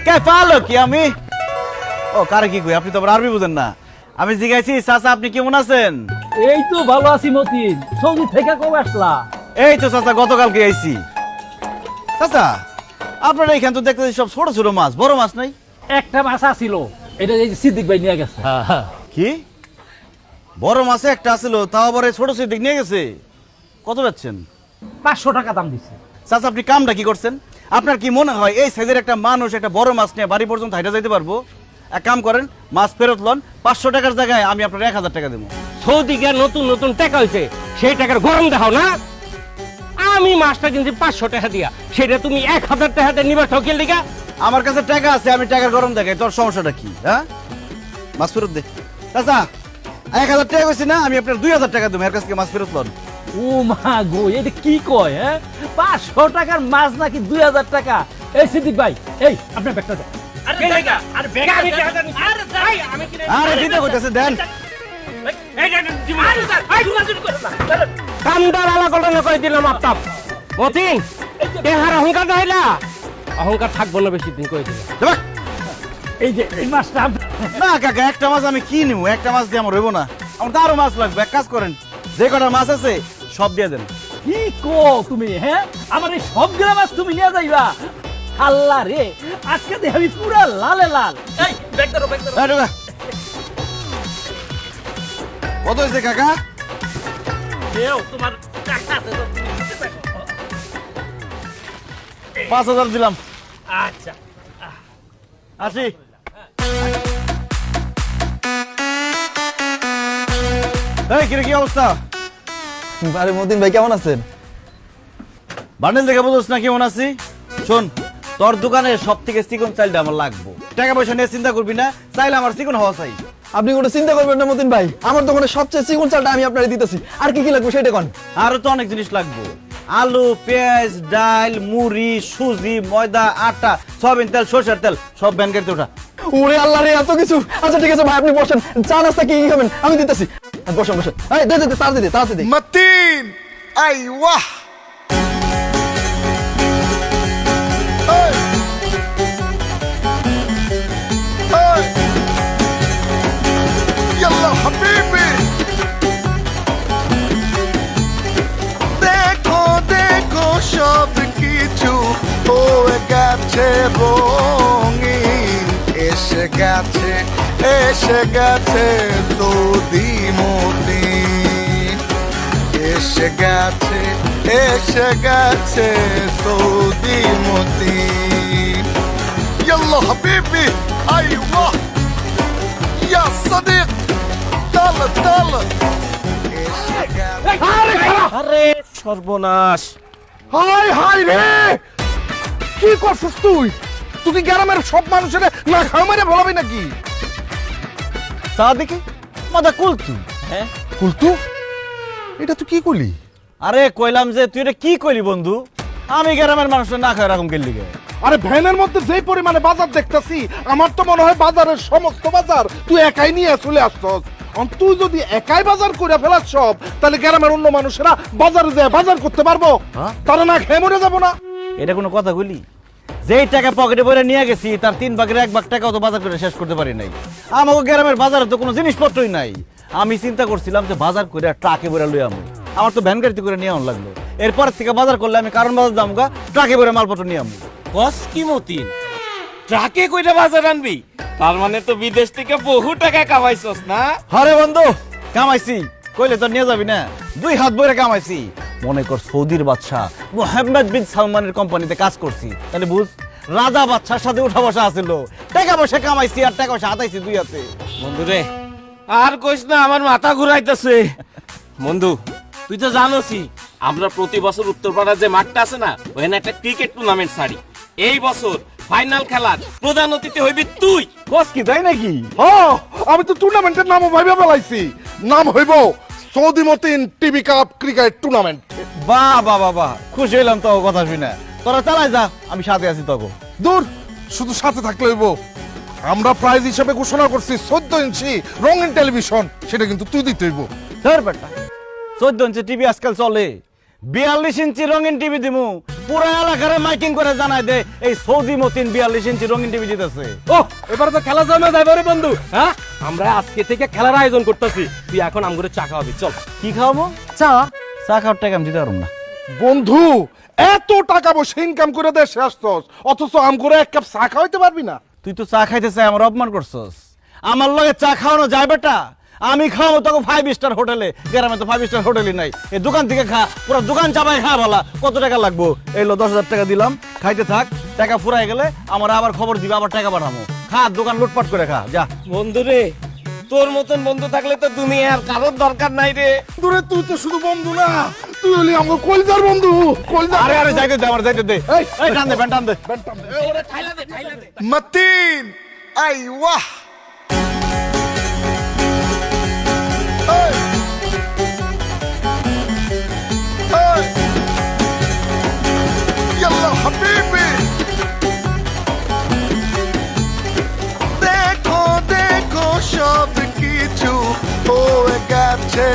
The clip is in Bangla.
কে পালো কি আমি ও কারে কি কই আপনি তো আবার আরবি বুঝেন না আমি জিজ্ঞাসি চাচা আপনি কেমন আছেন এই তো ভালো আছি মতিন সৌদি থেকে কবে আসলা এই তো চাচা গতকালকে আইছি চাচা আপনারা এখানে তো দেখতেছি সব ছোট ছোট মাছ বড় মাছ নাই একটা মাছ আছিল এটা এই যে সিদ্দিক ভাই নিয়ে গেছে কি বড় মাছে একটা আছিল তাও আবার এই ছোট সিদ্দিক নিয়ে গেছে কত পাচ্ছেন 500 টাকা দাম দিছে চাচা আপনি কামটা কি করছেন আপনার কি মনে হয় এই সাইজের একটা মানুষ একটা বড় মাছ নিয়ে বাড়ি পর্যন্ত হাইটা যাইতে পারবো এক কাম করেন মাছ ফেরত লন 500 টাকার জায়গায় আমি আপনার 1000 টাকা দেবো সৌদি গিয়ে নতুন নতুন টাকা হয়েছে সেই টাকার গরম দেখাও না আমি মাছটা কিনছি 500 টাকা দিয়া সেটা তুমি 1000 টাকাতে নিবা ঠকের লিগা আমার কাছে টাকা আছে আমি টাকার গরম দেখাই তোর সমস্যাটা কি হ্যাঁ মাছ ফেরত দে চাচা 1000 টাকা কইছি না আমি আপনার 2000 টাকা দেবো এর কাছ থেকে মাছ ফেরত লন ও মা গো এটা কি কয় হ্যাঁ 500 টাকার মাছ নাকি 2000 টাকা এই সিদ্দিক ভাই এই আপনার ব্যাগটা দাও আরে দিতে কইতাছে দেন কামদার আলা কলনা কই দিলাম আপতাপ মতিন দেহার অহংকার হইলা অহংকার থাকবো না বেশি দিন কই দিলাম দেখ এই যে এই মাছটা না কাকা একটা মাছ আমি কি নিব একটা মাছ দিয়ে আমার হইব না আমার তো আরো মাছ লাগবে এক কাজ করেন যে কটা মাছ আছে সব দিয়ে দেন কি কো তুমি হ্যাঁ আমার এই সবগুলা মাছ তুমি নিয়ে যাইবা আল্লাহ রে আজকে দেখি আমি পুরা লালে লাল এই ব্যাগ ধরো এই ঢোকা। কত হয়েছে কাকা দেও তোমার টাকা আছে তো তুমি দিতে পারো 5000 দিলাম আচ্ছা আসি এই কিরে কি অবস্থা আরে মতিন ভাই কেমন আছেন বান্ডেল দেখে বুঝোস না কেমন আছি শোন তোর দোকানে সব থেকে চিকন চাইলটা আমার লাগবো টাকা পয়সা নিয়ে চিন্তা করবি না চাইলে আমার চিকন হওয়া চাই আপনি কোনো চিন্তা করবেন না মতিন ভাই আমার দোকানে সবচেয়ে চিকন চালটা আমি আপনারে দিতেছি আর কি কি লাগবে সেটা কোন আরো তো অনেক জিনিস লাগবে আলু পেঁয়াজ ডাল মুড়ি সুজি ময়দা আটা সয়াবিন তেল সরষের তেল সব ব্যান গাড়িতে ওঠা ওরে আল্লাহ রে এত কিছু আচ্ছা ঠিক আছে ভাই আপনি বসেন চা নাস্তা কি কি খাবেন আমি দিতেছি বসেন বসেন এই দে দে তাড়াতাড়ি তাড়াতাড়ি متين ايوه هاي هاي يلا حبيبي দেখো দেখো সব কিছু হয়ে গেছে রঙিন এসে গেছে সৌদি মতিন এসে গেছে সৌদি মতিন يلا حبيبي ايوه يا صديق تعال আরে সর্বনাশ হাই হাই রে কি করছিস তুই গ্রামের সব মানুষের না খাওয়া মেরে বলাবি নাকি চা দেখি মাথা কুলতু হ্যাঁ কুলতু এটা তুই কি করলি আরে কইলাম যে তুই এটা কি কইলি বন্ধু আমি গ্রামের মানুষের না খায় এরকম গেলি গে আরে ভ্যানের মধ্যে যেই পরিমাণে বাজার দেখতেছি আমার তো মনে হয় বাজারের সমস্ত বাজার তুই একাই নিয়ে চলে আসছস তুই যদি একাই বাজার করে ফেলাস সব তাহলে গ্রামের অন্য মানুষেরা বাজারে যায় বাজার করতে পারবো তারা না খেয়ে মরে যাবো না এটা কোনো কথা বলি যেই টাকা পকেটে ভরে নিয়ে গেছি তার 3 ভাগের 1 ভাগ টাকাও তো বাজার করে শেষ করতে পারি নাই আমাকে গ্রামের বাজারে তো কোনো জিনিসপত্রই নাই আমি চিন্তা করছিলাম যে বাজার করে ট্রাকে ভরে লই আমি আমার তো ভ্যান গাড়িতে করে নিয়ে লাগলো এরপর থেকে বাজার করলে আমি কারণ বাজার দামগা ট্রাকে ভরে মালপত্র নিয়ে আমি বস কি মতিন ট্রাকে কইটা বাজার আনবি তার মানে তো বিদেশ থেকে বহু টাকা কামাইছস না আরে বন্ধু কামাইছি কইলে তো নিয়ে যাবি না 2 হাত ভরে কামাইছি মনে কর সৌদির বাদশা মোহাম্মদ বিন সালমানের কোম্পানিতে কাজ করছি তাহলে বুঝ রাজা বাদশার সাথে উঠা বসা আছিল টাকা পয়সা কামাইছি আর টাকা পয়সা হাতাইছি 2 হাতে বন্ধু রে আর কইস না আমার মাথা ঘুরাইতেছে বন্ধু তুই তো জানোসই আমরা প্রতি বছর উত্তরপাড়ার যে মাঠটা আছে না ওখানে একটা ক্রিকেট টুর্নামেন্ট ছাড়ি এই বছর ফাইনাল খেলার প্রধান অতিথি হইবি তুই কস কি তাই নাকি আমি তো টুর্নামেন্টের নামও ভাইবা ফেলাইছি নাম হইব Saudi Matin TV cup cricket tournament বাহ বাহ বাহ বাহ খুশি হইলাম তো কথা শুনে তোরা চালাই যা আমি সাথে আছি তোকে দূর শুধু সাথে থাকলে হইব আমরা প্রাইজ হিসেবে ঘোষণা করছি 14 ইঞ্চি রঙিন টেলিভিশন সেটা কিন্তু তুই দিতে হইব ধর বেটা 14 ইঞ্চি টিভি আজকাল চলে 42 ইঞ্চি রঙিন টিভি দিমু পুরো এলাকার মাইকিং করে জানায় দে এই সৌদি মতিন 42 ইঞ্চি রঙিন টিভি জিতেছে। ও এবার তো খেলা জমে যাবে রে বন্ধু। হ্যাঁ আমরা আজকে থেকে খেলার আয়োজন করতেছি, তুই এখন আমগুলো চা খাওয়াবি, চল। কি খাওয়াবো? চা। চা খাওয়ার টাকা আমি দিতে পারবো না। বন্ধু এত টাকা পয়সা ইনকাম করে দেশে আসছস, অথচ আম করে এক কাপ চা খাওয়াইতে পারবি না? তুই তো চা খাইতে চাই আমার অপমান করছস। আমার লগে চা খাওয়ানো যায় বেটা? আমি খাওয়াবো তোকে 5 স্টার হোটেলে, গ্রামে তো 5 স্টার হোটেলই নাই। এই দোকান থেকে খা, পুরো দোকান চাপাই খা বলা। কত টাকা লাগবো? এই লো 10,000 টাকা দিলাম, খাইতে থাক। টাকা ফুরাই গেলে আমার আবার খবর দিবে, আবার টাকা পাঠাবো। খা, দোকান লুটপাট করে খা, যা। বন্ধু রে, তোর মতন বন্ধু থাকলে তো দুনিয়ার কারোর দরকার নাই রে। দূরে তুই তো শুধু বন্ধু না, তুই হলি আমার কলজার বন্ধু। কলজার আরে আরে যাইতে দে, আমার যাইতে দে। এই টান দে, টান দে। متين ايوه يلا حبيبي দেখো দেখো সব কিছু হয়ে গেছে